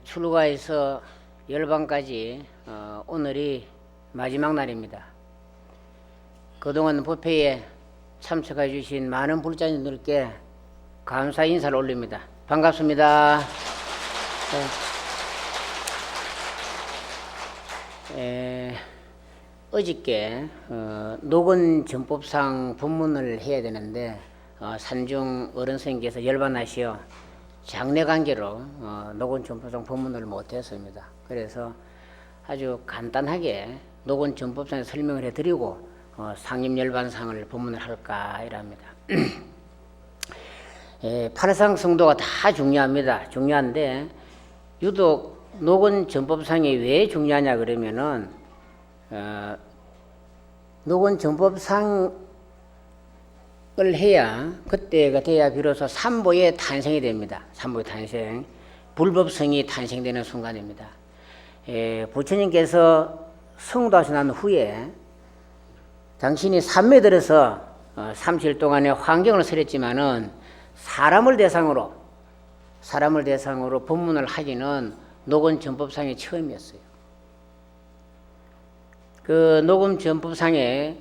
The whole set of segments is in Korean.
출가해서 열반까지 오늘이 마지막 날입니다. 그동안 법회에 참석해 주신 많은 불자님들께 감사 인사를 올립니다. 반갑습니다. 어저께 녹은 전법상 법문을 해야 되는데 산중 어른 선생님께서 열반하시어 장례 관계로 녹은 전법상 법문을 못했습니다. 그래서 아주 간단하게 녹은 전법상에 설명을 해드리고 상임열반상을 법문을 할까 이랍니다. 팔상 성도가 다 중요합니다. 중요한데 유독 녹은 전법상이 왜 중요하냐 그러면은 녹은 전법상을 해야 그때가 돼야 비로소 삼보의 탄생이 됩니다. 삼보의 탄생, 불법성이 탄생되는 순간입니다. 부처님께서 성도하시고 난 후에 당신이 삼매에 들어서 37 동안의 환경을 설했지만은 사람을 대상으로 법문을 하기는 녹은 전법상이 처음이었어요. 그 녹음 전법상에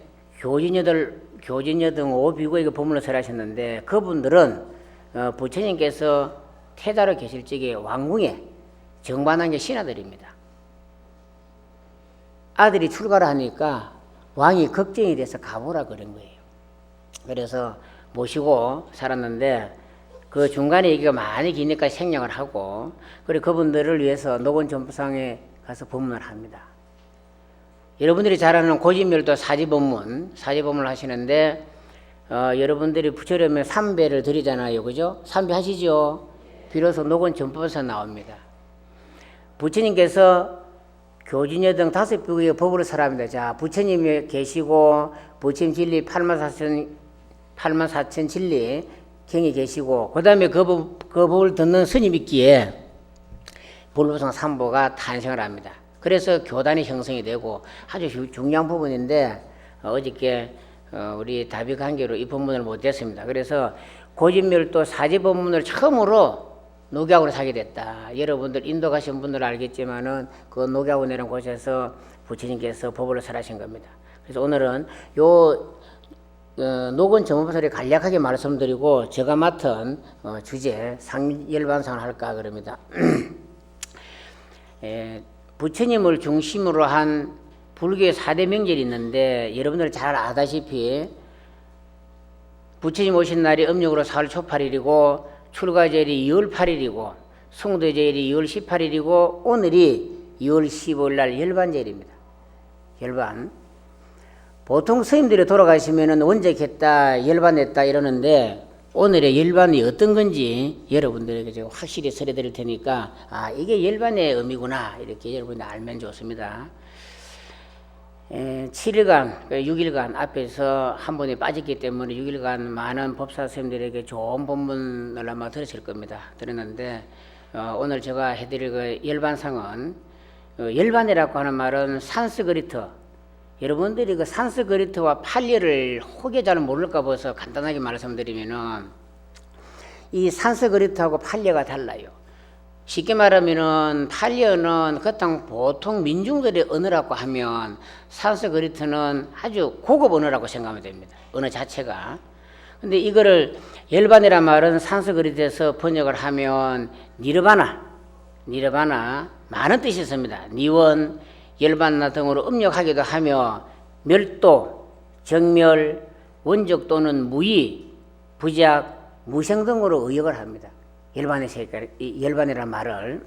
교진여등 오비고에게 법문을 설하셨는데 그분들은 부처님께서 태자로 계실 적에 왕궁에 정반한 게 신하들입니다. 아들이 출가를 하니까 왕이 걱정이 돼서 가보라 그런 거예요. 그래서 모시고 살았는데 그 중간에 얘기가 많이 기니까 생략을 하고 그리고 그분들을 위해서 녹은 전법상에 가서 법문을 합니다. 여러분들이 잘 아는 고진멸도 사지법문을 하시는데 여러분들이 부처님의 삼배를 드리잖아요. 그죠? 삼배 하시죠? 비로소 녹은 전법에서 나옵니다. 부처님께서 교진여 등 5비구의 법으로 설합니다. 자, 부처님이 계시고 부처님 진리 84,000 진리 경이 계시고 그 다음에 그 법을 듣는 스님이 있기에 불법성 삼보가 탄생을 합니다. 그래서 교단이 형성이 되고 아주 중요한 부분인데 어저께 우리 답이 관계로 이 법문을 못했습니다. 그래서 고진멸도 사지법문을 처음으로 녹약으로 사게 됐다. 여러분들 인도 가신 분들 알겠지만은 그 녹약원이라는 곳에서 부처님께서 법을 설하신 겁니다. 그래서 오늘은 요 녹은 전법설을 간략하게 말씀드리고 제가 맡은 주제 상열반상을 할까 그럽니다. 부처님을 중심으로 한 불교의 4대 명절이 있는데 여러분들 잘 아다시피 부처님 오신 날이 음력으로 4월 초8일이고 출가제일이 2월 8일이고 성도제일이 2월 18일이고 오늘이 2월 15일 날 열반제일입니다. 열반. 보통 스님들이 돌아가시면 원적했다, 열반했다 이러는데 오늘의 열반이 어떤 건지 여러분들에게 제가 확실히 설해드릴 테니까 이게 열반의 의미구나 이렇게 여러분이 알면 좋습니다. 7일간, 6일간 앞에서 한 번에 빠졌기 때문에 6일간 많은 법사 스님들에게 좋은 법문을 아마 들으실 겁니다. 들었는데 오늘 제가 해드릴 그 열반상은 열반이라고 하는 말은 산스크리트 여러분들이 그 산스크리트와 팔려를 혹여 잘 모를까 봐서 간단하게 말씀드리면은 이 산스크리트하고 팔려가 달라요. 쉽게 말하면은 팔려는 그땅 보통 민중들의 언어라고 하면 산스크리트는 아주 고급 언어라고 생각하면 됩니다. 언어 자체가. 근데 이거를 열반이란 말은 산스크리트에서 번역을 하면 니르바나 많은 뜻이 있습니다. 니원 열반나 등으로 음력하기도 하며 멸도, 정멸, 원적 또는 무의, 부작, 무생 등으로 의역을 합니다. 열반이라는 말을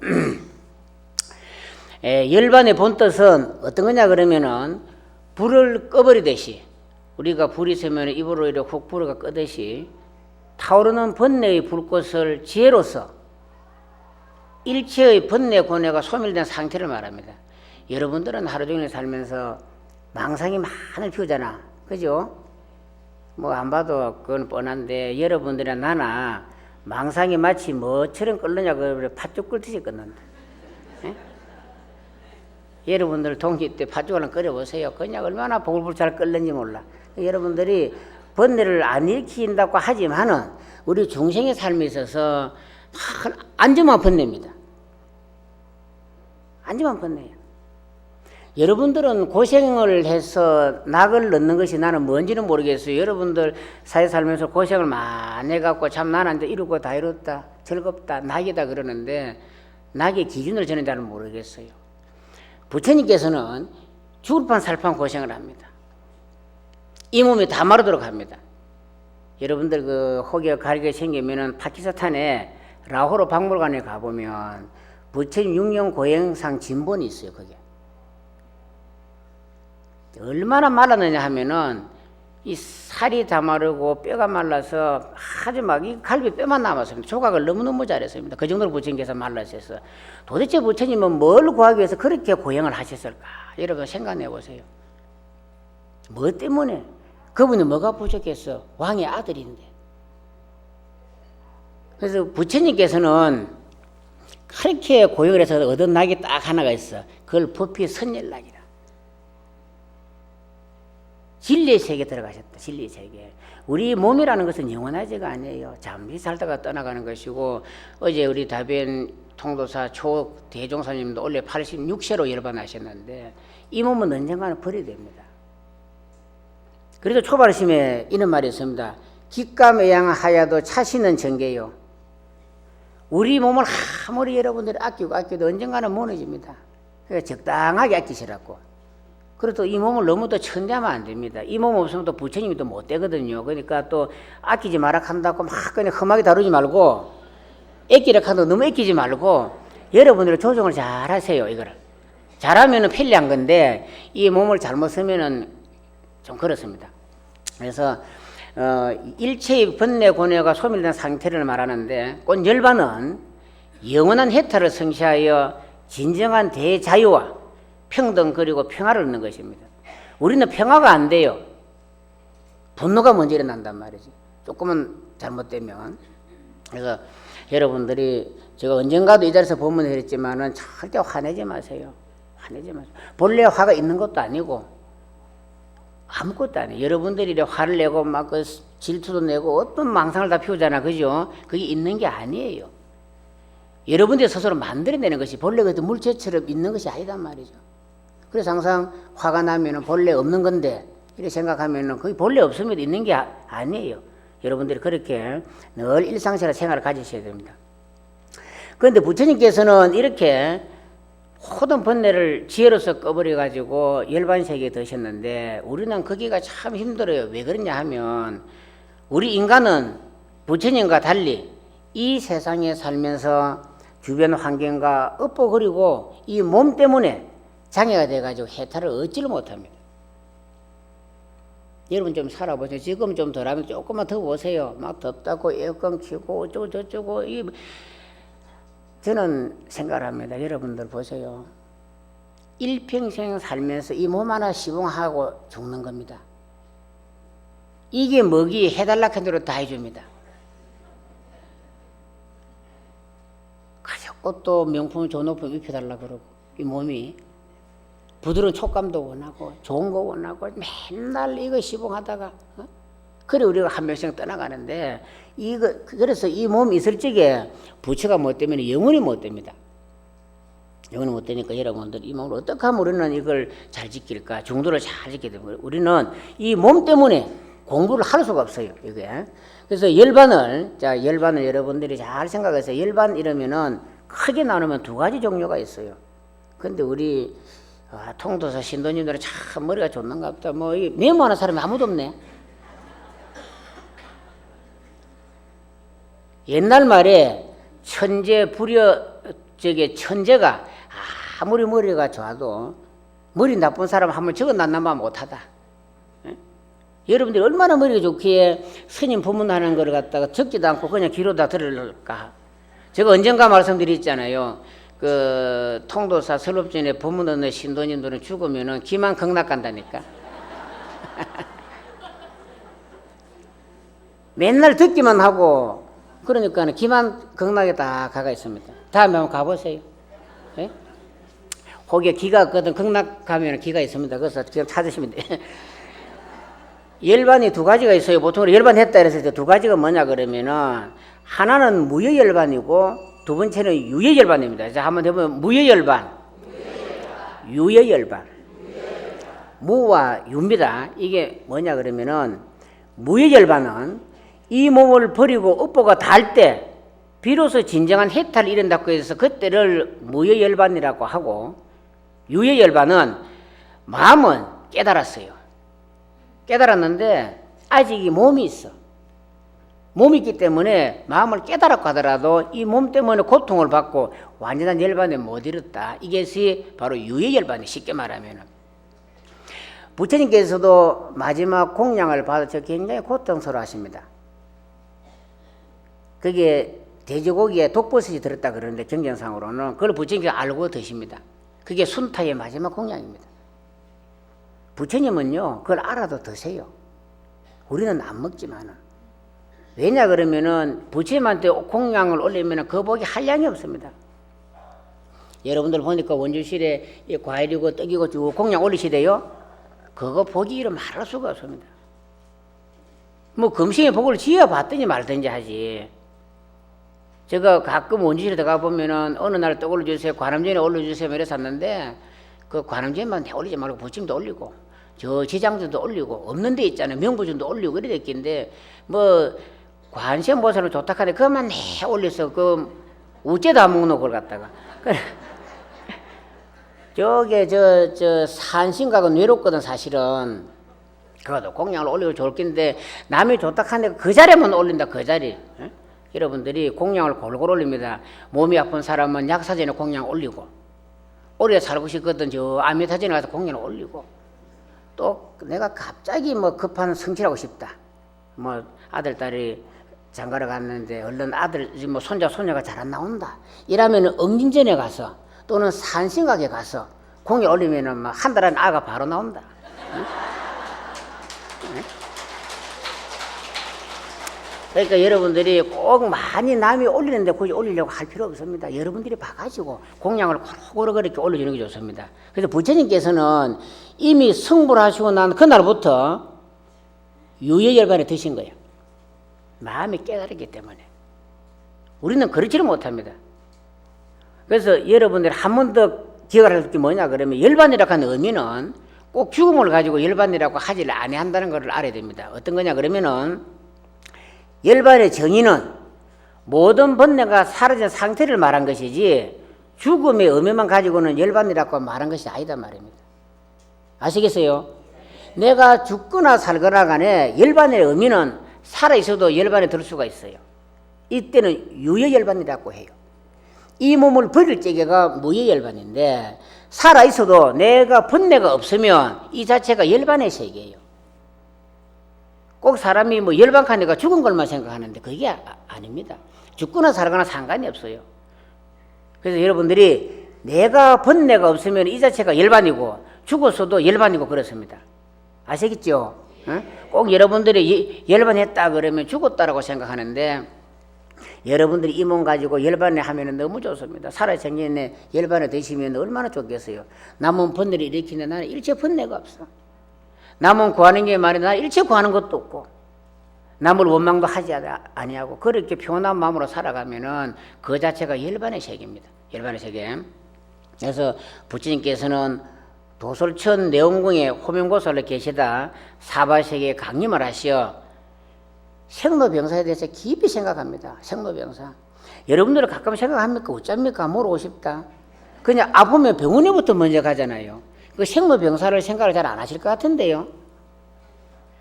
열반의 본뜻은 어떤 거냐 그러면은 불을 꺼버리듯이 우리가 불이 있으면 입으로 이렇게 훅 불어가 끄듯이 타오르는 번뇌의 불꽃을 지혜로서 일체의 번뇌 고뇌가 소멸된 상태를 말합니다. 여러분들은 하루 종일 살면서 망상이 많이 피우잖아. 그죠? 뭐 안 봐도 그건 뻔한데 여러분들이나 나나 망상이 마치 뭐처럼 끓느냐고 팥죽 끓듯이 끓는다. 여러분들 동기 때 팥죽을 끓여보세요. 그냥 얼마나 보글보글 잘 끓는지 몰라. 여러분들이 번뇌를 안 일으킨다고 하지만은 우리 중생의 삶에 있어서 안전한 번뇌입니다. 안전한 번뇌예요. 여러분들은 고생을 해서 낙을 넣는 것이 나는 뭔지는 모르겠어요. 여러분들 사회 살면서 고생을 많이 해갖고 참 나는 이제 이루고 다 이뤘다, 즐겁다, 낙이다 그러는데 낙의 기준을 저는 잘 모르겠어요. 부처님께서는 죽을 판 살 판 고생을 합니다. 이 몸이 다 마르도록 합니다. 여러분들 그 혹여 가리게 생기면은 파키스탄에 라호르 박물관에 가보면 부처님 6년 고행상 진본이 있어요. 그게 얼마나 말랐느냐 하면은 이 살이 다 마르고 뼈가 말라서 아주 막 이 갈비 뼈만 남았습니다. 조각을 너무너무 잘했습니다. 그 정도로 부처님께서 말라셨어. 도대체 부처님은 뭘 구하기 위해서 그렇게 고행을 하셨을까? 여러분 생각해 보세요. 뭐 때문에? 그분이 뭐가 부족했어? 왕의 아들인데. 그래서 부처님께서는 그렇게 고행을 해서 얻은 낙이 딱 하나가 있어. 그걸 법히 선열낙이라. 진리의 세계에 들어가셨다. 진리의 세계. 우리 몸이라는 것은 영원하지가 아니에요. 잠시 살다가 떠나가는 것이고, 어제 우리 다변 통도사 초대종사님도 원래 86세로 열반하셨는데 이 몸은 언젠가는 버려야 됩니다. 그래서 초발심에 이런 말이 있습니다. 기감애양하야도 차시는 정계요. 우리 몸을 아무리 여러분들이 아껴도 언젠가는 무너집니다. 그러니까 적당하게 아끼시라고. 그래도 이 몸을 너무 또 천대하면 안 됩니다. 이 몸 없으면 또 부처님이 또 못 되거든요. 그러니까 또 아끼지 마라 한다고 막 그냥 험하게 다루지 말고, 아끼라 한다고 너무 아끼지 말고, 여러분들이 조정을 잘 하세요. 이거를 잘하면은 편리한 건데 이 몸을 잘못 쓰면은 좀 그렇습니다. 그래서 일체의 번뇌 고뇌가 소멸된 상태를 말하는데, 곧 열반은 영원한 해탈을 성취하여 진정한 대자유와 평등 그리고 평화를 얻는 것입니다. 우리는 평화가 안 돼요. 분노가 먼저 일어난단 말이지. 조금은 잘못되면. 그래서 여러분들이 제가 언젠가도 이 자리에서 법문을 했지만은 절대 화내지 마세요. 화내지 마세요. 본래 화가 있는 것도 아니고 아무것도 아니에요. 여러분들이 화를 내고 막 그 질투도 내고 어떤 망상을 다 피우잖아. 그죠? 그게 있는 게 아니에요. 여러분들이 스스로 만들어내는 것이 본래 그 물체처럼 있는 것이 아니단 말이죠. 그래서 항상 화가 나면은 본래 없는 건데 이렇게 생각하면은 그게 본래 없으면 있는 게 아니에요. 여러분들이 그렇게 늘 일상생활 생활을 가지셔야 됩니다. 그런데 부처님께서는 이렇게 모든 번뇌를 지혜로서 꺼버려 가지고 열반세계에 드셨는데 우리는 거기가 참 힘들어요. 왜 그러냐 하면 우리 인간은 부처님과 달리 이 세상에 살면서 주변 환경과 엇보거리고 이 몸 때문에 장애가 돼가지고 해탈을 얻지를 못합니다. 여러분 좀 살아보세요. 지금 좀 덜하면 조금만 더 보세요. 막 덥다고 에어컨 켜고 어쩌고 저쩌고. 저는 생각을 합니다. 여러분들 보세요. 일평생 살면서 이 몸 하나 시봉하고 죽는 겁니다. 이게 뭐기 해달라 한 대로 다 해줍니다. 가져 옷도 명품 좋은 옷 입혀달라 그러고 이 몸이 부드러운 촉감도 원하고 좋은 거 원하고 맨날 이거 시봉하다가 그래 우리가 한 명씩 떠나가는데 그래서 이 몸이 있을 적에 부처가 못 되면 영원히 못 됩니다. 영원히 못 되니까 여러분들 이 몸을 어떻게 하면 우리는 이걸 잘 지킬까? 중도를 잘 지켜야 됩니다. 우리는 이 몸 때문에 공부를 할 수가 없어요. 이게. 그래서 열반을 여러분들이 잘 생각해서 열반 이러면은 크게 나누면 두 가지 종류가 있어요. 근데 우리 통도사 신도님들은 참 머리가 좋는가 보다. 뭐 메모하는 사람이 아무도 없네. 옛날 말에 천재 천재가 아무리 머리가 좋아도 머리 나쁜 사람 한번 적어놨나만 못하다. 여러분들이 얼마나 머리가 좋기에 스님 법문하는 걸 갖다가 적지도 않고 그냥 귀로다 들을까. 제가 언젠가 말씀드렸잖아요. 그 통도사 설법전에 법문 얻는 신도님들은 죽으면은 기만 극락 간다니까. 맨날 듣기만 하고 그러니까는 기만 극락에 다 가가 있습니다. 다음에 한번 가보세요. 예? 거기에 기가 있거든. 극락 가면 기가 있습니다. 그래서 그냥 찾으시면 돼. 열반이 두 가지가 있어요. 보통 열반했다 그랬을 때 두 가지가 뭐냐 그러면은 하나는 무여열반이고 두 번째는 유여열반입니다. 자, 한번 해보면 무여열반, 유여열반, 무와 유입니다. 이게 뭐냐 그러면은 무여열반은 이 몸을 버리고 업보가 닿을 때 비로소 진정한 해탈을 이룬다고 해서 그때를 무여열반이라고 하고, 유여열반은 마음은 깨달았어요. 깨달았는데 아직 이 몸이 있어. 몸이 있기 때문에 마음을 깨달았고 하더라도 이 몸 때문에 고통을 받고 완전한 열반에 못 이뤘다. 이것이 바로 유여열반이, 쉽게 말하면. 부처님께서도 마지막 공양을 받아서 굉장히 고통스러워 하십니다. 그게 돼지고기에 독버섯이 들었다 그러는데 경전상으로는 그걸 부처님께서 알고 드십니다. 그게 순타의 마지막 공양입니다. 부처님은요 그걸 알아도 드세요. 우리는 안 먹지만은. 왜냐 그러면은 부처님한테 공양을 올리면은 그 복이 한량이 없습니다. 여러분들 보니까 원주실에 이 과일이고 떡이고 쭉 공양 올리시대요. 그거 복이 이름 말할 수가 없습니다. 뭐 금생에 복을 지어봤더니 말든지 하지. 제가 가끔 원주실에 들어가 보면은 어느 날 떡 올려주세요, 관음전에 올려주세요 이래서 샀는데 그 관음전만 올리지 말고 부침도 올리고 저 지장전도 올리고 없는 데 있잖아요. 명부전도 올리고 이래 됐긴데 뭐 관세음보살은 좋다 하는데 그것만 내 올려서 그 우째도 안 먹는 걸 갖다가 저게 저 산신각은 외롭거든 사실은. 그것도 공양을 올리고 좋을 낀데 남이 좋다 하는데 그 자리만 올린다. 그 자리. 에? 여러분들이 공양을 골고루 올립니다. 몸이 아픈 사람은 약사전에 공양 올리고, 오래 살고 싶거든 저 아미타전에 가서 공양을 올리고, 또 내가 갑자기 뭐 급한 성취하고 싶다. 뭐 아들 딸이 장가를 갔는데 얼른 아들 뭐 손자 손녀가 잘 안 나온다. 이러면은 응진전에 가서 또는 산신각에 가서 공양 올리면은 막 한 달 안에 아가 바로 나온다. 응? 응? 그러니까 여러분들이 꼭 많이 남이 올리는데 굳이 올리려고 할 필요 없습니다. 여러분들이 봐가지고 공양을 고루 그렇게 올려주는 게 좋습니다. 그래서 부처님께서는 이미 성불 하시고 난 그날부터 유여열반에 드신 거예요. 마음이 깨달았기 때문에. 우리는 그렇지를 못합니다. 그래서 여러분들이 한 번 더 기억할 게 뭐냐 그러면 열반이라고 하는 의미는 꼭 죽음을 가지고 열반이라고 하지를 아니한다는 것을 알아야 됩니다. 어떤 거냐 그러면은 열반의 정의는 모든 번뇌가 사라진 상태를 말한 것이지 죽음의 의미만 가지고는 열반이라고 말한 것이 아니다 말입니다. 아시겠어요? 내가 죽거나 살거나 간에 열반의 의미는 살아있어도 열반에 들 수가 있어요. 이때는 유여열반이라고 해요. 이 몸을 버릴 적에가 무여열반인데 살아있어도 내가 번뇌가 없으면 이 자체가 열반의 세계예요. 꼭 사람이 뭐 열반하니까 죽은 걸만 생각하는데 그게 아닙니다. 죽거나 살거나 상관이 없어요. 그래서 여러분들이 내가 번뇌가 없으면 이 자체가 열반이고 죽었어도 열반이고 그렇습니다. 아시겠죠? 꼭 여러분들이 열반했다 그러면 죽었다라고 생각하는데 여러분들이 이 몸 가지고 열반에 하면 너무 좋습니다. 살아생전에 열반에 드시면 얼마나 좋겠어요. 남은 번뇌를 일으키는데 나는 일체 번뇌가 없어. 남은 구하는 게 말이야. 나는 일체 구하는 것도 없고 남을 원망도 하지 아니하고 그렇게 평온한 마음으로 살아가면은 그 자체가 열반의 세계입니다. 열반의 세계. 그래서 부처님께서는 도솔천 내원궁에 호명고사로 계시다 사바세계에 강림을 하시어 생로병사에 대해서 깊이 생각합니다. 생로병사. 여러분들은 가끔 생각합니까? 어쩝니까? 모르고 싶다. 그냥 아프면 병원에부터 먼저 가잖아요. 그 생로병사를 생각을 잘 안 하실 것 같은데요.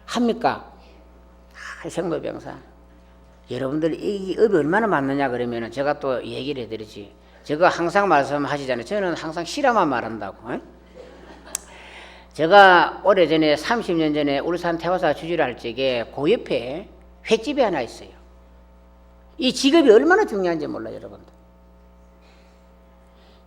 합니까? 생로병사. 여러분들 이 업이 얼마나 많느냐 그러면 제가 또 얘기를 해드리지. 제가 항상 말씀하시잖아요. 저는 항상 실화만 말한다고. 에? 제가 오래전에 30년 전에 울산 태화사 주지를 할 적에 그 옆에 횟집이 하나 있어요. 이 직업이 얼마나 중요한지 몰라요, 여러분들.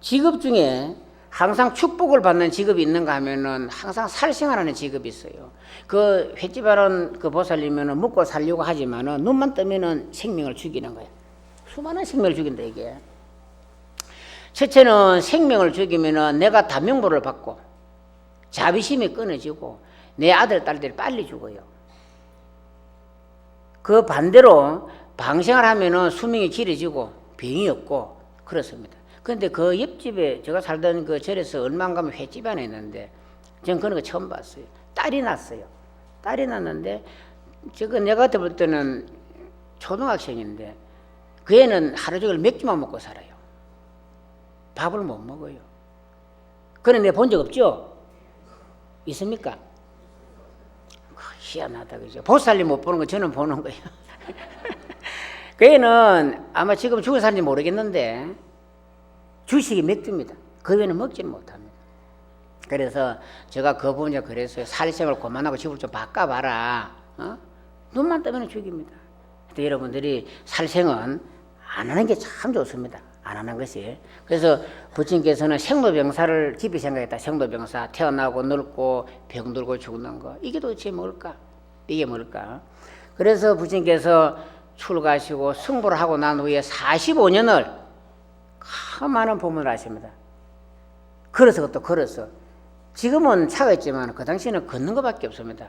직업 중에 항상 축복을 받는 직업이 있는가 하면은 항상 살생하는 직업이 있어요. 그 횟집 하는 그 보살님은 먹고 살려고 하지만은 눈만 뜨면은 생명을 죽이는 거예요. 수많은 생명을 죽인다, 이게. 첫째는 생명을 죽이면은 내가 단명보를 받고 자비심이 끊어지고 내 아들, 딸들이 빨리 죽어요. 그 반대로 방생을 하면은 수명이 길어지고 병이 없고 그렇습니다. 그런데 그 옆집에 제가 살던 그 절에서 얼마 가면 횟집 안에 있는데 저는 그런 거 처음 봤어요. 딸이 났어요. 딸이 났는데 제가 내가 그때 볼 때는 초등학생인데 그 애는 하루 종일 맥주만 먹고 살아요. 밥을 못 먹어요. 그런 애 본 적 없죠? 있습니까? 희한하다 그죠? 보살님 못 보는 거 저는 보는 거예요. 그 애는 아마 지금 죽어 사는지 모르겠는데 주식이 맥주입니다. 그 외에는 먹지는 못합니다. 그래서 제가 그 부분에 그랬어요. 살생을 그만하고 집을 좀 바꿔봐라. 눈만 뜨면 죽입니다. 근데 여러분들이 살생은 안 하는 게 참 좋습니다. 안 하는 것이. 그래서 부처님께서는 생로병사를 깊이 생각했다. 생로병사, 태어나고 늙고 병들고 죽는 거. 이게 도대체 뭘까? 이게 뭘까? 그래서 부처님께서 출가하시고 승부를 하고 난 후에 45년을 많은 법문을 하십니다. 걸어서 또 걸어서. 지금은 차가 있지만 그 당시에는 걷는 것밖에 없습니다.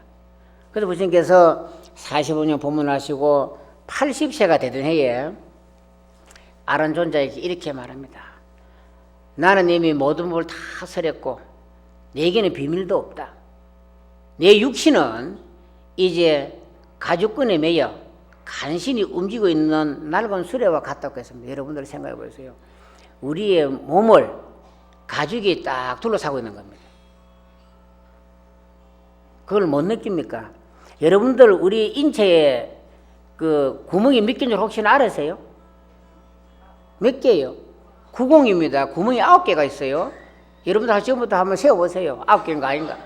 그래서 부처님께서 45년 법문을 하시고 80세가 되던 해에 아론 존자에게 이렇게 말합니다. 나는 이미 모든 법을 다 설했고 내게는 비밀도 없다. 내 육신은 이제 가죽끈에 매여 간신히 움직이고 있는 낡은 수레와 같다고 했습니다. 여러분들 생각해 보세요. 우리의 몸을 가죽이 딱 둘러싸고 있는 겁니다. 그걸 못 느낍니까? 여러분들 우리 인체에 그 구멍이 몇 개인 줄 혹시 알으세요? 몇 개예요? 90입니다. 구멍이 9개가 있어요. 여러분들 지금부터 한번 세어보세요. 9개인가 아닌가?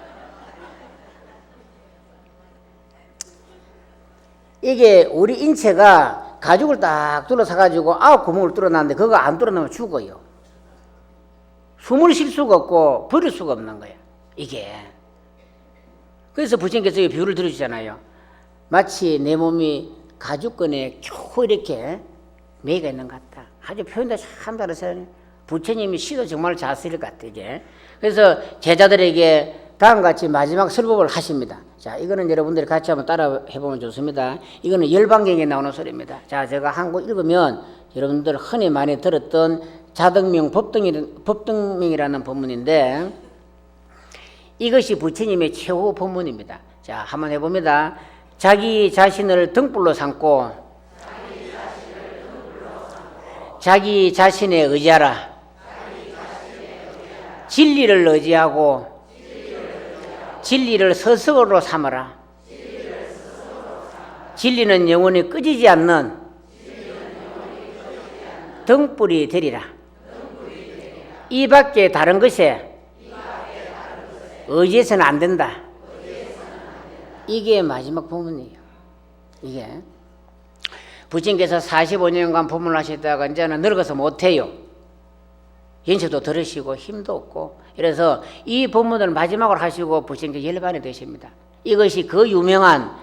이게 우리 인체가 가죽을 딱 둘러싸가지고 9구멍을 뚫어놨는데 그거 안 뚫어놓으면 죽어요. 숨을 쉴 수가 없고 버릴 수가 없는 거예요. 이게. 그래서 부처님께서 이 비유를 들으시잖아요. 마치 내 몸이 가죽끈에 겨우 이렇게 매가 있는 것 같다. 아주 표현도 참 잘하세요. 부처님이 시도 정말 잘 쓰일 것 같아, 이게. 그래서 제자들에게 다음같이 마지막 설법을 하십니다. 자, 이거는 여러분들이 같이 한번 따라 해보면 좋습니다. 이거는 열반경에 나오는 소리입니다. 자, 제가 한 거 읽으면 여러분들 흔히 많이 들었던 자등명 법등명이라는 법문인데 이것이 부처님의 최후 법문입니다. 자, 한번 해봅니다. 자기 자신을 등불로 삼고 자기 자신에 의지하라. 진리를 의지하고 진리를 서석으로 삼아라. 진리는 영원히 꺼지지 않는 등불이 되리라. 이 밖에 다른 것에 의지해서는 안 된다. 이게 마지막 법문이에요. 이게 부처님께서 45년간 법문을 하시다가 이제는 늙어서 못해요. 연세도 들으시고 힘도 없고 이래서 이 법문을 마지막으로 하시고 부처님께서 열반이 되십니다. 이것이 그 유명한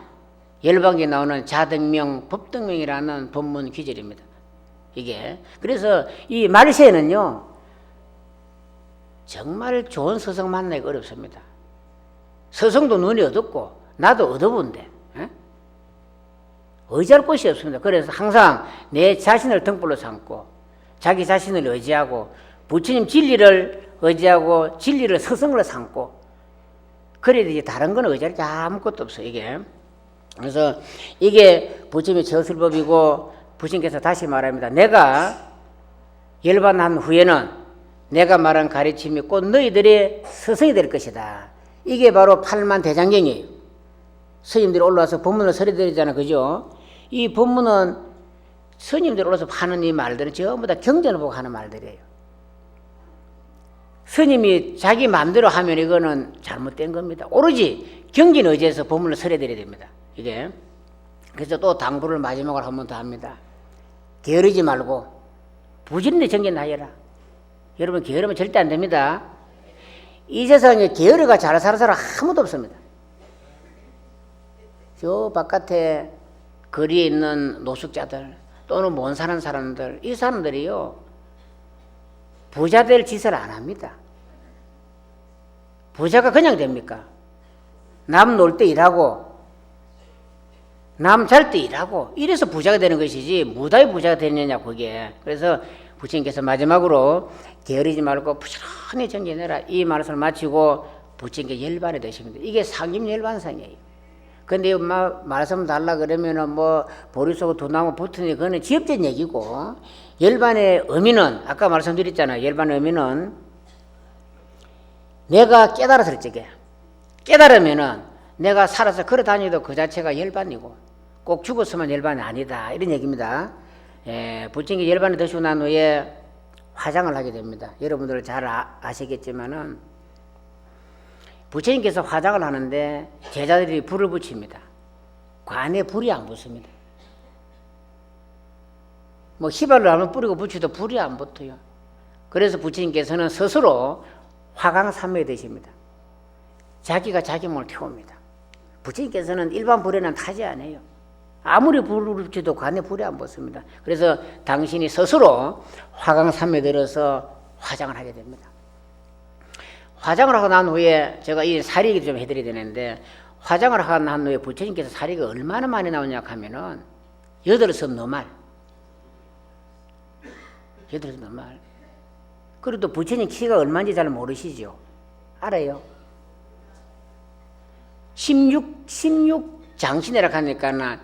열반기에 나오는 자등명 법등명이라는 법문 귀절입니다. 이게 그래서 이 말세에는요 정말 좋은 스승 만나기 어렵습니다. 스승도 눈이 어둡고 나도 어두운데 의지할 곳이 없습니다. 그래서 항상 내 자신을 등불로 삼고 자기 자신을 의지하고 부처님 진리를 의지하고 진리를 스승으로 삼고 그래야 이제 다른 건 의지할 게 아무것도 없어요. 이게 그래서 이게 부처님의 저술법이고 부처님께서 다시 말합니다. 내가 열반한 후에는 내가 말한 가르침이 곧 너희들의 스승이 될 것이다. 이게 바로 8만 대장경이에요. 스님들이 올라와서 법문을 설해드리잖아요. 그죠? 이 법문은 스님들이 올라와서 하는 이 말들은 전부 다 경전을 보고 하는 말들이에요. 스님이 자기 마음대로 하면 이거는 잘못된 겁니다. 오로지 경전 의지해서 법문을 설해드려야 됩니다. 이게. 그래서 또 당부를 마지막으로 한 번 더 합니다. 게으르지 말고 부지런히 정진하여라. 여러분 게으르면 절대 안 됩니다. 이 세상에 게으르가 잘 사는 사람 아무도 없습니다. 저 바깥에 거리에 있는 노숙자들 또는 못 사는 사람들 이 사람들이요 부자 될 짓을 안 합니다. 부자가 그냥 됩니까? 남 놀 때 일하고 남 잘 때 일하고 이래서 부자가 되는 것이지 무다히 부자가 되느냐 그게. 그래서 부처님께서 마지막으로 게으르지 말고 부지런히 정진해라 이 말씀을 마치고 부처님께 열반이 되십니다. 이게 상임열반상이에요. 근데 말씀 달라 그러면은 뭐 보리 속에 두 나무 붙으니 그거는 지엽적 얘기고, 열반의 의미는 아까 말씀드렸잖아요. 열반의 의미는 내가 깨달았을 적에, 깨달으면은 내가 살아서 걸어 다니도 그 자체가 열반이고 꼭 죽었으면 열반이 아니다 이런 얘기입니다. 부처님께 열반이 되시고 난 후에 화장을 하게 됩니다. 여러분들 잘 아시겠지만은 부처님께서 화장을 하는데 제자들이 불을 붙입니다. 관에 불이 안 붙습니다. 뭐 휘발을 한번 뿌리고 붙여도 불이 안 붙어요. 그래서 부처님께서는 스스로 화강삼昧 되십니다. 자기가 자기 몸을 태웁니다. 부처님께서는 일반 불에는 타지 않아요. 아무리 불을 붙여도 관에 불이 안 붙습니다. 그래서 당신이 스스로 화강삼昧 들어서 화장을 하게 됩니다. 화장을 하고 난 후에 제가 이 사리 좀 해드려야 되는데, 화장을 하고 난 후에 부처님께서 사리가 얼마나 많이 나오냐 하면은 8섬 너말, 8섬 너말. 그리고 또 부처님 키가 얼마인지 잘 모르시죠? 알아요? 16장신이라 하니까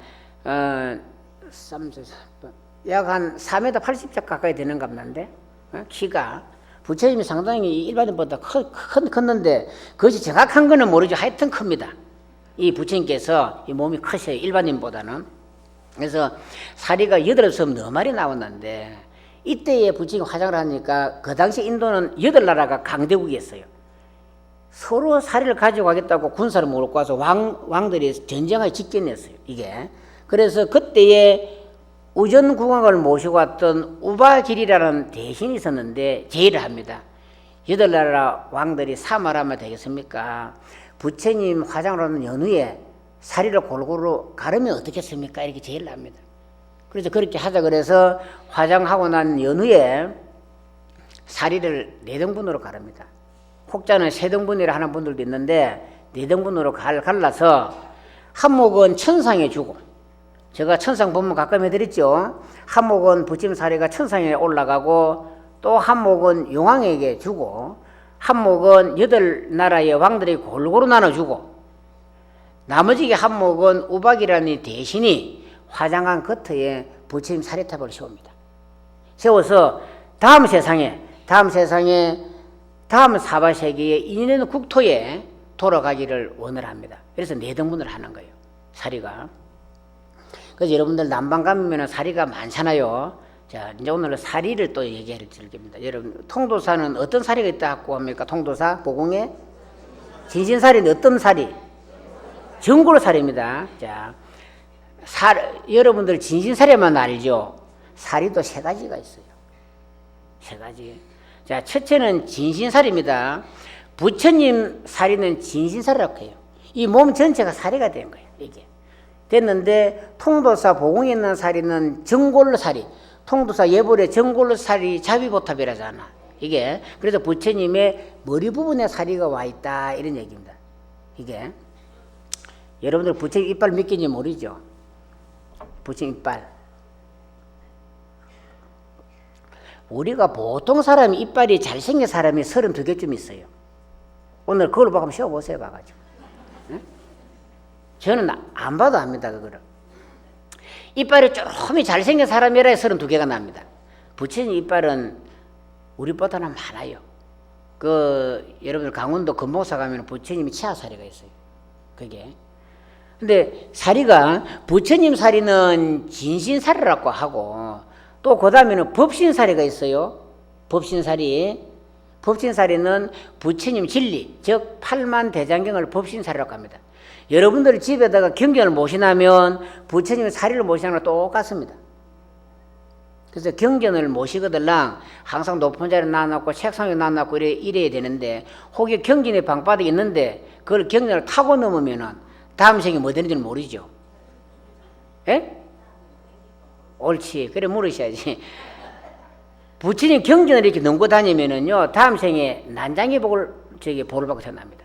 약 한 4m 80짝 가까이 되는 갑난데, 키가 부처님이 상당히 일반인보다 컸는데 그것이 정확한 거는 모르죠. 하여튼 큽니다. 이 부처님께서 이 몸이 크셔요, 일반인보다는. 그래서 사리가 8섬 너말이 나왔는데, 이때에 부처님 화장을 하니까 그 당시 인도는 8나라가 강대국이었어요. 서로 사리를 가지고 가겠다고 군사를 몰고 와서 왕들이 전쟁하기 직전이었어요, 이게. 그래서 그때에 우전국왕을 모시고 왔던 우바길이라는 대신이 있었는데 제의를 합니다. 8나라 왕들이 사말하면 되겠습니까? 부처님 화장을 하는 연후에 사리를 골고루 가르면 어떻겠습니까? 이렇게 제의를 합니다. 그래서 그렇게 하자 그래서 화장하고 난 연후에 사리를 4등분으로 가릅니다. 혹자는 3등분이라 하는 분들도 있는데 4등분으로 갈라서 한목은 천상에 주고, 제가 천상 법문 가끔 해드렸죠. 한목은 부처님 사리가 천상에 올라가고, 또 한목은 용왕에게 주고, 한목은 8나라의 왕들이 골고루 나눠주고, 나머지 한목은 우박이라는 대신이 화장한 겉에 부처님 사리탑을 세웁니다. 세워서 다음 세상에 다음 사바세계에 있는 국토에 돌아가기를 원을 합니다. 그래서 4등분을 하는 거예요, 사리가. 그래서 여러분들 남방 가면 사리가 많잖아요. 자, 이제 오늘 사리를 또 얘기해 드릴 겁니다. 여러분, 통도사는 어떤 사리가 있다고 합니까? 통도사, 보공에? 진신사리는 어떤 사리? 정골사리입니다. 자, 여러분들 진신사리만 알죠? 사리도 3가지가 있어요. 3가지. 자, 첫째는 진신사리입니다. 부처님 사리는 진신사리라고 해요. 이 몸 전체가 사리가 된 거예요, 이게. 됐는데, 통도사 보공에 있는 사리는 정골사리, 통도사 예불의 정골사리 자비보탑이라잖아, 이게. 그래서 부처님의 머리 부분에 사리가 와 있다, 이런 얘기입니다, 이게. 여러분들 부처님 이빨 몇 개인지 모르죠? 부처님 이빨. 우리가 보통 사람이 이빨이 잘생긴 사람이 32개쯤 있어요. 오늘 그걸 보고 한번 쉬어보세요, 봐가지고. 네? 저는 안 봐도 압니다, 그거를. 이빨이 조금이 잘생긴 사람이라 32개가 납니다. 부처님 이빨은 우리보다는 많아요. 여러분들 강원도 금봉사 가면 부처님이 치아사리가 있어요, 그게. 근데 사리가, 부처님 사리는 진신사리라고 하고, 또 그 다음에는 법신사리가 있어요. 법신사리는 부처님 진리, 즉 8만 대장경을 법신사리라고 합니다. 여러분들 집에다가 경전을 모시나면 부처님 사리를 모시는 거랑 똑같습니다. 그래서 경전을 모시거들랑 항상 높은 자리에 놔놓고 책상에 놔놓고 이래야 되는데, 혹여 경전의 방바닥에 있는데 그걸 경전을 타고 넘으면은 다음 생이 뭐 되는지는 모르죠. 예? 옳지. 그래 물으셔야지. 부처님 경전을 이렇게 넘고 다니면은요, 다음 생에 난장이 복을 받고 태어납니다.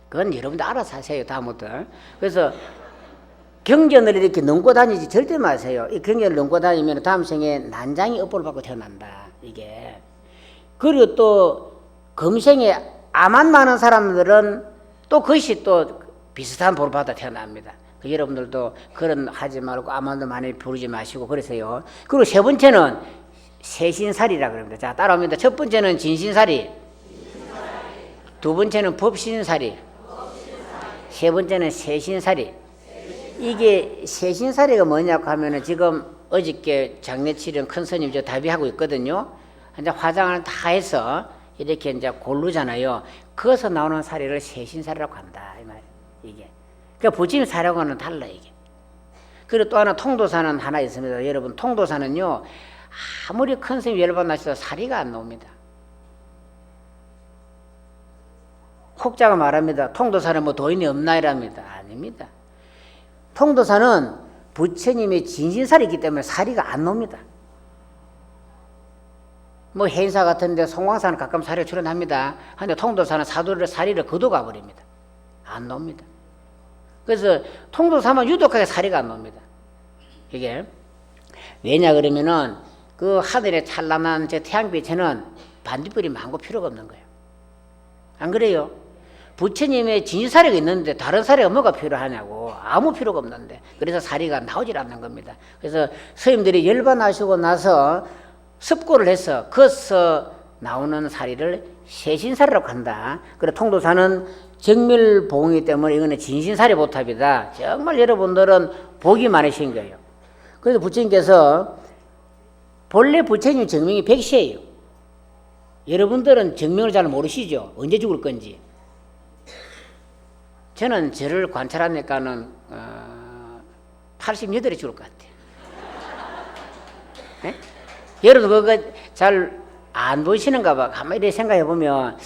그건 여러분들 알아서 하세요, 다음부터. 그래서 경전을 이렇게 넘고 다니지 절대 마세요. 이 경전을 넘고 다니면 다음 생에 난장이 업보를 받고 태어난다. 이게. 그리고 또 금생에 암만 많은 사람들은 또 그것이 또 비슷한 복을 받아 태어납니다. 여러분들도 그런 하지 말고 암만도 많이 부르지 마시고 그러세요. 그리고 세 번째는 세신살이라 그럽니다. 자, 따라옵니다. 첫 번째는 진신살이, 두 번째는 법신살이, 세 번째는 세신살이. 이게 세신살이가 뭐냐고 하면은 지금 어저께 장례치른 큰 스님 저 답의하고 있거든요. 이제 화장을 다 해서 이렇게 이제 고르잖아요. 거기서 나오는 사리를 세신살이라고 한다. 이 말이에요. 이게. 그러니까 부처님 사료와는 달라, 이게. 그리고 또 하나 통도사는 하나 있습니다. 여러분, 통도사는요, 아무리 큰 스님 열받나셔도 사리가 안 나옵니다. 혹자가 말합니다. 통도사는 뭐 도인이 없나 이랍니다. 아닙니다. 통도사는 부처님의 진신살이 있기 때문에 사리가 안 나옵니다. 뭐 해인사 같은데 송광사는 가끔 사리가 출연합니다. 근데 통도사는 사도를 사리를 거둬 가버립니다. 안 나옵니다. 그래서 통도사만 유독하게 사리가 안 나옵니다. 이게 왜냐 그러면은 그 하늘에 찬란한 저 태양빛에는 반딧불이 많고 필요가 없는 거예요. 안 그래요? 부처님의 진사리가 있는데 다른 사리가 뭐가 필요하냐고. 아무 필요가 없는데. 그래서 사리가 나오질 않는 겁니다. 그래서 스님들이 열반하시고 나서 습고를 해서 거기서 나오는 사리를 세신사리라고 한다. 그래 통도사는 정밀봉이기 때문에 이거는 진신사리 보탑이다. 정말 여러분들은 복이 많으신 거예요. 그래서 부처님께서 본래 부처님 정명이 백세예요. 여러분들은 정명을 잘 모르시죠? 언제 죽을 건지. 저는 저를 관찰하니까는 88에 죽을 것 같아요. 네? 여러분 그거 잘 안 보시는가 봐. 가만히 생각해 보면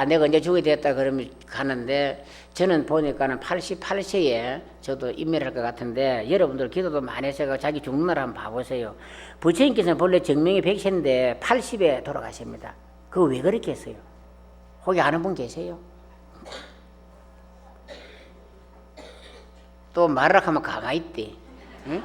내가 언제 죽게 됐다 그러면 가는데 저는 보니까는 88세에 저도 인멸할 것 같은데 여러분들 기도도 많이 해서 자기 죽는 날 한번 봐보세요. 부처님께서는 본래 정명이 100세인데 80에 돌아가십니다. 그거 왜 그렇게 했어요? 혹시 아는 분 계세요? 또 말을 하면 가만히 있대. 응?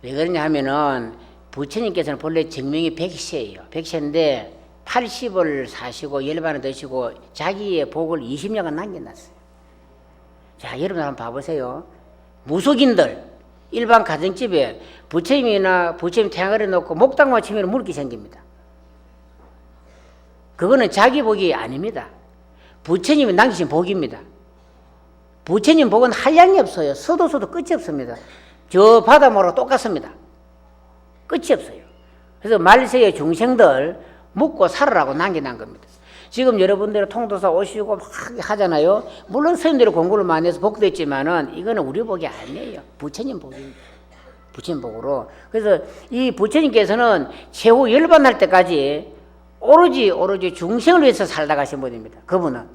왜 그러냐 하면은 부처님께서는 본래 정명이 100세예요. 100세인데 80을 사시고 열반을 드시고 자기의 복을 20년간 남겨놨어요. 자, 여러분 한번 봐보세요. 무속인들 일반 가정집에 부처님이나 부처님 태양을 해놓고 목당만 치면 물기 생깁니다. 그거는 자기 복이 아닙니다. 부처님이 남기신 복입니다. 부처님 복은 한량이 없어요. 서도 끝이 없습니다. 저 바다모랑 똑같습니다. 끝이 없어요. 그래서 말세의 중생들 묵고 살으라고 남겨놓은 겁니다. 지금 여러분들 통도사 오시고 막 하잖아요. 물론 스님들이 공부를 많이 해서 복도 있지만은 이거는 우리 복이 아니에요. 부처님 복입니다. 부처님 복으로. 그래서 이 부처님께서는 최후 열반할 때까지 오로지 중생을 위해서 살다 가신 분입니다. 그분은.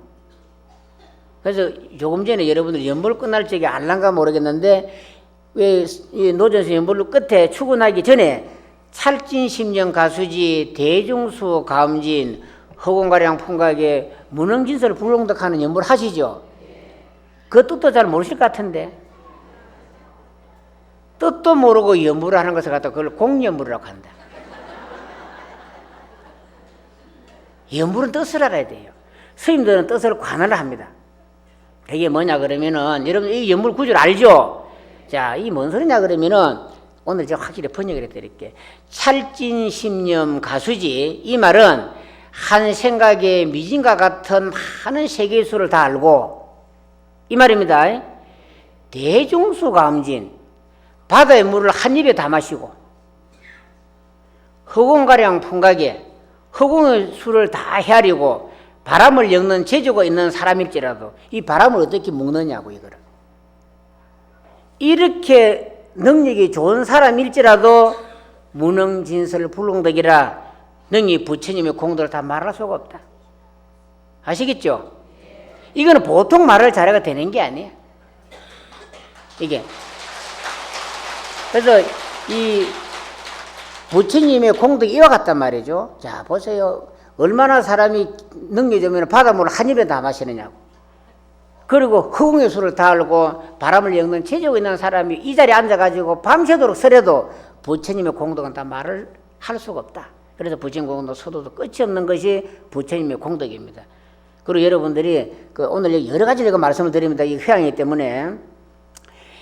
그래서 조금 전에 여러분들 연불 끝날 적에 알란가 모르겠는데 왜 노전수 연불 끝에 출근하기 전에 찰진심령 가수지 대중수 가음진 허공가량 풍각에 문흥진설 불롱덕하는 연불 하시죠? 그 뜻도 잘 모르실 것 같은데 뜻도 모르고 연불을 하는 것을 갖다 그걸 공연불이라고 한다. 연불은 뜻을 알아야 돼요. 스님들은 뜻을 관할을 합니다. 이게 뭐냐 그러면은 여러분 이 연불 구절 알죠? 자, 이 뭔 소리냐 그러면은 오늘 제가 확실히 번역을 해드릴게. 찰진심념 가수지 이 말은 한 생각에 미진과 같은 많은 세계수를 다 알고 이 말입니다. 대중수 가음진 바다의 물을 한 입에 다 마시고 허공가량 풍각에 허공의 수를 다 헤아리고 바람을 엮는 재주가 있는 사람일지라도 이 바람을 어떻게 먹느냐고 이거를. 이렇게 능력이 좋은 사람일지라도 무능진설 불능덕이라 능히 부처님의 공덕을 다 말할 수가 없다. 아시겠죠? 이거는 보통 말을 잘해가 되는 게 아니에요. 이게. 그래서 이 부처님의 공덕이 이와 같단 말이죠. 자, 보세요. 얼마나 사람이 능력이 좋으면 바닷물을 한 입에 다 마시느냐고. 그리고 허공의 수를 다 알고 바람을 엮는 체적이 있는 사람이 이 자리에 앉아가지고 밤새도록 설해도 부처님의 공덕은 다 말을 할 수가 없다. 그래서 부처님 공덕 서도도 끝이 없는 것이 부처님의 공덕입니다. 그리고 여러분들이 오늘 여러 가지 제가 말씀을 드립니다. 이 휴양이기 때문에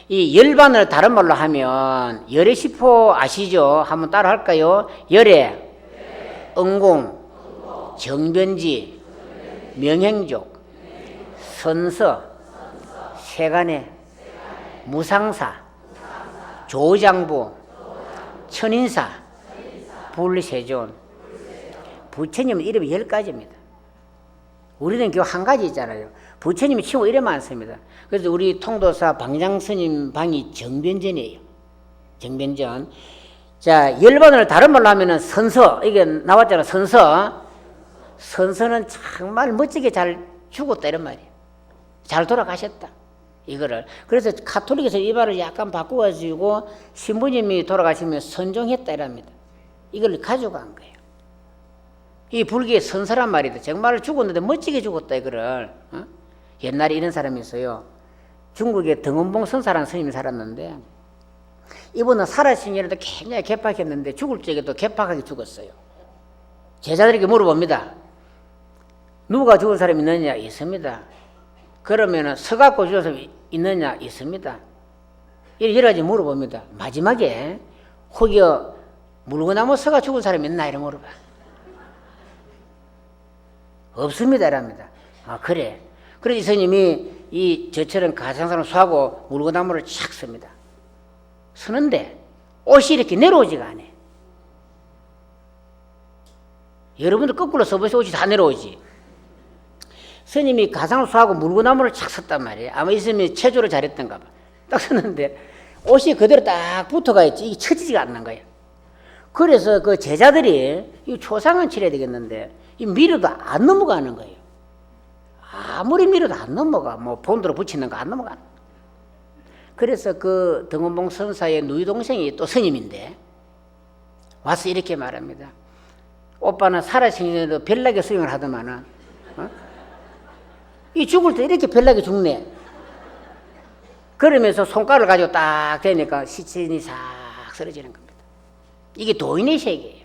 이 열반을 다른 말로 하면 열의 시포 아시죠? 한번 따라 할까요? 열의 응공, 정변지, 명행족, 선서, 세간의, 무상사, 조장부, 천인사, 불세존. 부처님은 이름이 10가지입니다. 우리는 겨우 한 가지 있잖아요. 부처님이 칭호 이래 많습니다. 그래서 우리 통도사 방장스님 방이 정변전이에요. 정변전. 자, 열반을 다른 말로 하면은 선서. 이게 나왔잖아. 선서. 선서는 정말 멋지게 잘 죽었다 이런 말이에요. 잘 돌아가셨다. 이거를. 그래서 가톨릭에서 이 말을 약간 바꿔가지고 신부님이 돌아가시면 선종했다 이랍니다. 이걸 가져간 거예요. 이 불교의 선서란 말이다. 정말 죽었는데 멋지게 죽었다 이거를. 옛날에 이런 사람이 있어요. 중국에 등원봉 선사라는 스님이 살았는데 이분은 살아신 일에도 굉장히 개팍했는데 죽을 적에도 개팍하게 죽었어요. 제자들에게 물어봅니다. 누가 죽은 사람이 있느냐? 있습니다. 그러면 서갖고 죽은 사람이 있느냐? 있습니다. 여러 가지 물어봅니다. 마지막에 혹여 물구나무 서가 죽은 사람이 있나? 이런 물어봐. 없습니다. 이랍니다. 아, 그래. 그래서 이 스님이 저처럼 가상사람 수하고 물구나무를 착 씁니다. 서는데 옷이 이렇게 내려오지가 않아요. 여러분들 거꾸로 써보세요. 옷이 다 내려오지. 스님이 가상을 수하고 물구나무를 착 섰단 말이에요. 아마 이 스님이 체조를 잘했던가 봐. 딱 섰는데 옷이 그대로 딱 붙어가 있지. 이게 처지지가 않는 거예요. 그래서 그 제자들이 이 초상은 치러야 되겠는데 이 밀어도 안 넘어가는 거예요. 아무리 밀어도 안 넘어가. 뭐 본드로 붙이는 거 안 넘어가. 그래서 그 등원봉 선사의 누이 동생이 또 스님인데 와서 이렇게 말합니다. 오빠는 살아생전에도 별나게 수행을 하더만은 이 죽을 때 이렇게 별나게 죽네. 그러면서 손가락을 가지고 딱 대니까 시신이 싹 쓰러지는 겁니다. 이게 도인의 세계예요.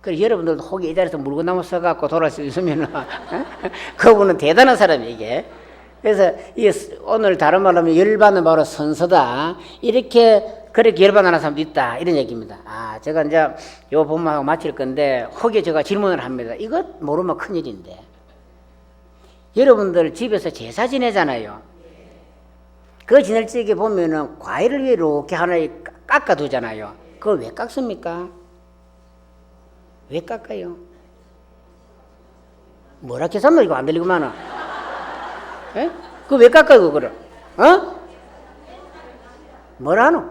그래서 여러분들도 혹시 이 자리에서 물구나무 써갖고 돌아올 수 있으면 그분은 대단한 사람이에요. 이게. 그래서 오늘 다른 말로 하면 열반은 바로 선서다. 이렇게 그렇게 열반하는 사람도 있다. 이런 얘기입니다. 아, 제가 이제 요 본문하고 마칠 건데 혹여 제가 질문을 합니다. 이것 모르면 큰일인데 여러분들 집에서 제사 지내잖아요. 그거 지낼 적에 보면은 과일을 위에 이렇게 하나 깎아두잖아요. 그걸 왜 깎습니까? 왜 깎아요? 뭐라 해서 이거 안 들리구만은. 에? 그거 왜 깎아요, 그거를? 뭐라노?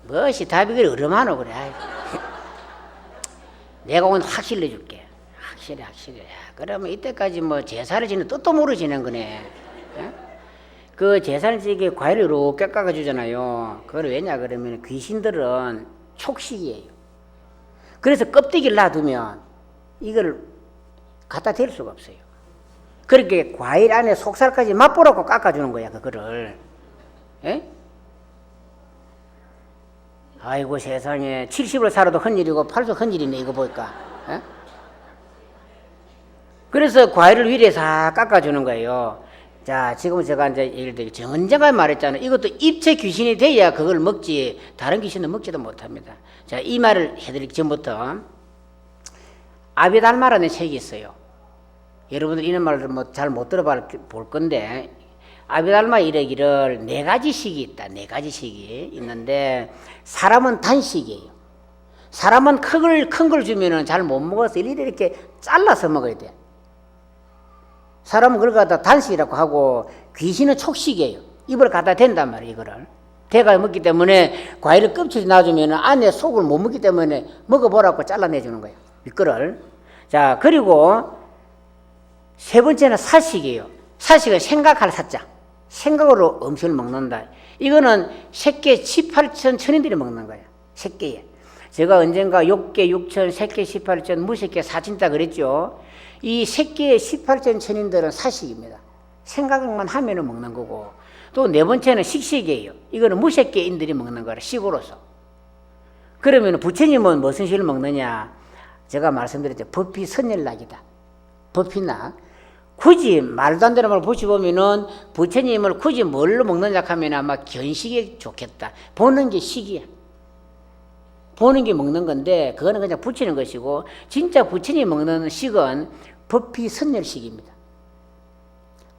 무엇이 답이 그래, 어려마노, 그래. 내가 오늘 확실히 해줄게. 확실히. 그러면 이때까지 뭐 제사를 지는 뜻도 모르고 지낸 거네. 에? 그 제사를 지게 과일을 이렇게 깎아주잖아요. 그걸 왜냐, 그러면 귀신들은 촉식이에요. 그래서 껍데기를 놔두면 이걸 갖다 댈 수가 없어요. 그렇게 과일 안에 속살까지 맛보라고 깎아주는 거야, 그거를. 에? 아이고 세상에 70을 살아도 헌일이고 80 헌일이네 이거 보니까. 에? 그래서 과일을 위에 싹 깎아주는 거예요. 자, 지금 제가 이제 예를 들어 정언제가 말했잖아요. 이것도 입체 귀신이 돼야 그걸 먹지 다른 귀신은 먹지도 못합니다. 자, 이 말을 해드리기 전부터 아비달마라는 책이 있어요. 여러분들 이런 말을 뭐 잘 못 들어볼 건데 아비달마 이르기를 4가지 식이 있다. 4가지 식이 있는데 사람은 단식이에요. 사람은 큰 걸 주면은 잘 못 먹어서 이렇게 잘라서 먹어야 돼. 사람은 그걸 갖다 단식이라고 하고 귀신은 촉식이에요. 입을 갖다 댄단 말이에요. 이거를 대가 먹기 때문에 과일을 껍질이 놔주면 안에 속을 못 먹기 때문에 먹어보라고 잘라내주는 거예요. 이거를. 자, 그리고 세 번째는 사식이에요. 사식은 생각할 사자. 생각으로 음식을 먹는다. 이거는 새끼 18천 천인들이 먹는 거예요. 새끼에. 제가 언젠가 6개 6천, 새끼 18천, 무새끼 4천다 그랬죠. 이 새끼의 18전 천인들은 사식입니다. 생각만 하면은 먹는 거고, 또 네 번째는 식식이에요. 이거는 무색계인들이 먹는 거라, 식으로서. 그러면 부처님은 무슨 식을 먹느냐? 제가 말씀드렸죠. 법이 선열락이다. 법이나 굳이 말도 안 되는 말 보시보면은 부처님을 굳이 뭘로 먹느냐 하면 아마 견식이 좋겠다. 보는 게 식이야. 보는 게 먹는 건데 그거는 그냥 붙이는 것이고, 진짜 부처님 먹는 식은 법이 선열식입니다.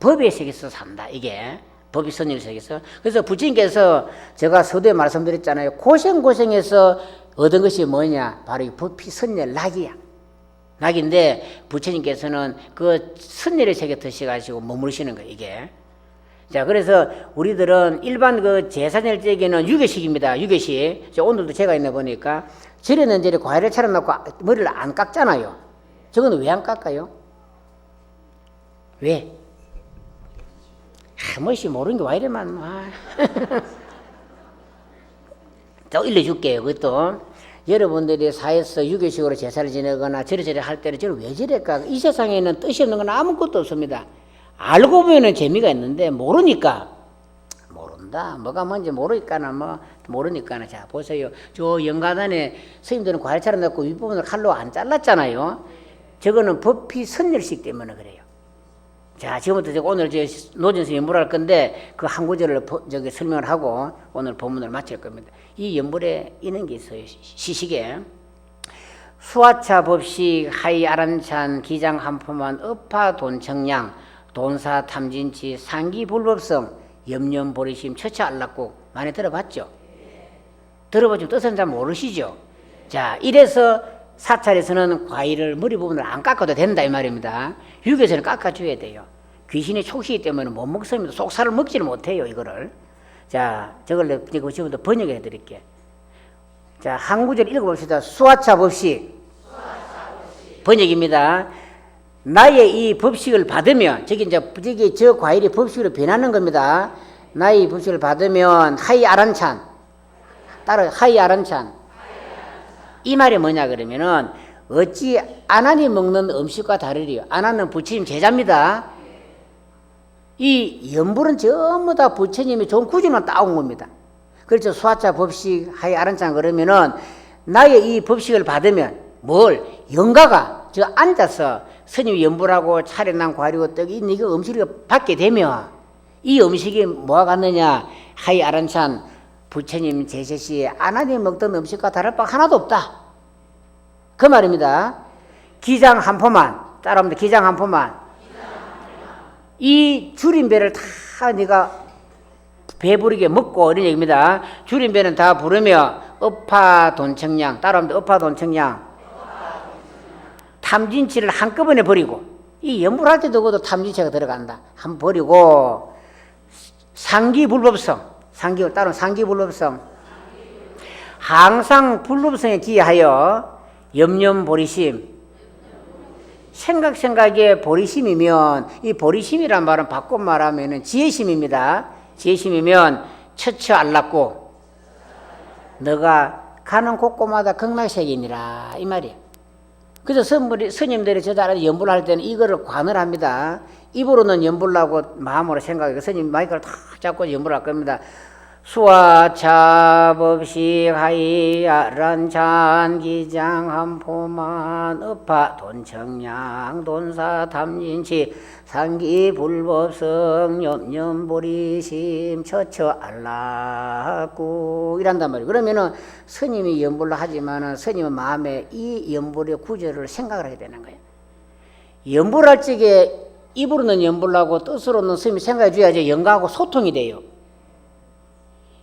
법의 세계에서 산다. 이게 법이 선열 세계에서. 그래서 부처님께서 제가 서두에 말씀드렸잖아요. 고생해서 얻은 것이 뭐냐? 바로 이 법이 선열 낙이야. 낙인데 부처님께서는 그 선열의 세계 드셔가지고 머무르시는 거예요, 이게. 자, 그래서 우리들은 일반 그 제사절 때에는 유교식입니다. 유교식. 오늘도 제가 있나 보니까 절에는 저리 과일을 차려놓고 머리를 안 깎잖아요. 저거는 왜 안 깎아요? 왜? 뭐시 모르는 게 와 이래만. 또 일러줄게요. 그것도. 여러분들이 사회에서 유교식으로 제사를 지내거나 저래 할 때는 저를 왜 저럴까? 이 세상에는 뜻이 없는 건 아무것도 없습니다. 알고 보면 재미가 있는데 모르니까 모른다. 뭐가 뭔지 모르니까는 모르니까는. 자, 보세요. 저 영가단에 스님들은 과일 차려놓고 윗부분을 칼로 안 잘랐잖아요. 저거는 법이 선열식 때문에 그래요. 자, 지금부터 제가 오늘 노전 스님 연불할 건데 그 한 구절을 설명을 하고 오늘 본문을 마칠 겁니다. 이 연불에 있는 게 있어요. 시식에 수화차 법식 하이 아란찬 기장 한포만 업파 돈청량 돈사 탐진치 상기 불법성 염념 보리심 처처 안락국 많이 들어봤죠? 들어보지만 뜻은 잘 모르시죠? 자, 이래서 사찰에서는 과일을 머리 부분을 안 깎아도 된다 이 말입니다. 유교에서는 깎아줘야 돼요. 귀신의 촉시기 때문에 못 먹습니다. 속살을 먹지를 못해요, 이거를. 자, 저걸 제가 지금부터 번역해 드릴게요. 자, 한 구절 읽어봅시다. 수화차 법식. 번역입니다. 나의 이 법식을 받으면, 저기 저 과일이 법식으로 변하는 겁니다. 나의 이 법식을 받으면 하이 아란찬. 따라 하이 아란찬. 이 말이 뭐냐 그러면은 어찌 아난이 먹는 음식과 다르리요. 아난은 부처님 제자입니다. 이 연불은 전부 다 부처님이 좋은 구절만 따온 겁니다. 그렇죠. 수화차 법식 하이 아란찬 그러면은 나의 이 법식을 받으면 뭘 영가가 저 앉아서 스님이 연불하고 차려난 과일이고 떡이 이거 음식을 받게 되면 이 음식이 뭐가 같느냐? 하이 아란찬 부처님 제세시에 아난이 먹던 음식과 다를 바 하나도 없다. 그 말입니다. 기장 한 포만, 따라합니다. 기장 한 포만. 이 줄임배를 다 네가 배부르게 먹고 이런 얘기입니다. 줄임배는 다 부르며 업파 돈청량, 따라합니다. 업파 돈청량. 탐진치를 한꺼번에 버리고, 이 연불할 때도 그것도 탐진치가 들어간다. 한 버리고 상기불법성, 따로 상기불법성. 항상 불법성에 기하여 염념보리심. 생각에 보리심이면, 이 보리심이란 말은 바꿔 말하면 지혜심입니다. 지혜심이면 처처 안락고 너가 가는 곳곳마다 극락색이니라 이 말이야. 그래서 스님들이 저 자리에 연불할 때는 이거를 관을 합니다. 입으로는 연불하고 마음으로 생각하고 스님 마이크를 탁 잡고 연불할 겁니다. 수화차 법식 하이 아란찬 기장 한포만 업파 돈청량 돈사 탐진치 상기 불법성 염념보리심 처처 알라꾸 이란단 말이에요. 그러면은 스님이 연불을 하지만은 스님의 마음에 이 연불의 구절을 생각을 하게 되는 거예요. 연불할 적에 입으로는 연불하고 뜻으로는 스님이 생각해 줘야지 영가하고 소통이 돼요.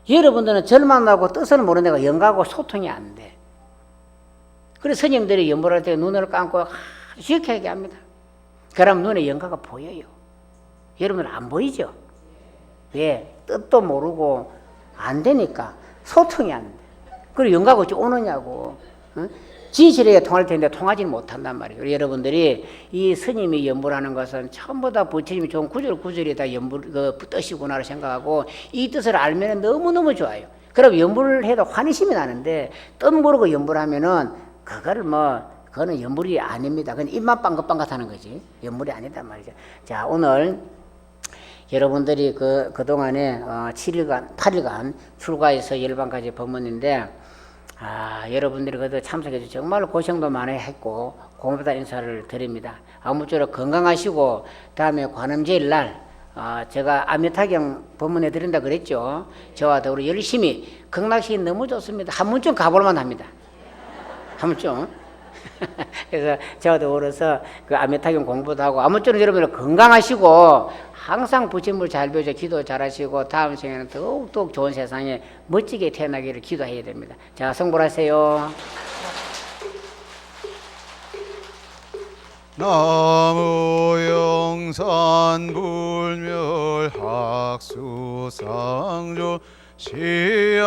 여러분들은 절 만나고 뜻을 모르는 데가 영가하고 소통이 안 돼. 그래서 스님들이 연불할 때 눈을 감고 시크하게 합니다. 그럼 눈에 영가가 보여요. 여러분은 안 보이죠? 왜? 뜻도 모르고 안 되니까 소통이 안 돼. 그리고 영가가 어찌 오느냐고. 응? 진실하게 통할 텐데 통하지 못한단 말이에요. 여러분들이 이 스님이 연불하는 것은 전부 다 부처님이 좋은 구절이 다 연불 뜻이구나를 생각하고 이 뜻을 알면 너무너무 좋아요. 그럼 연불을 해도 환희심이 나는데 뜻 모르고 연불하면은 그거를 그거는 연물이 아닙니다. 그냥 입만 빵긋빵긋하는 거지 연물이 아니다 말이죠. 자, 오늘 여러분들이 그동안에 7일간 8일간 출가해서 열반까지 법문인데 여러분들이 그래도 참석해 주셔서 정말 고생도 많이 했고 고맙다 인사를 드립니다. 아무쪼록 건강하시고 다음에 관음제일 날 제가 아미타경 법문해 드린다 그랬죠. 저와 더불어 열심히 극락시 너무 좋습니다. 한 번쯤 가볼만 합니다. 한 번쯤. 그래서 저와 더불어서 그 아미타경 공부도 하고 아무쪼록 여러분들 건강하시고 항상 부처님을 잘 배우자 기도 잘하시고 다음 생에는 더욱더욱 좋은 세상에 멋지게 태어나기를 기도해야 됩니다. 자, 성불하세요. 나무 영산 불멸 학수상조 시야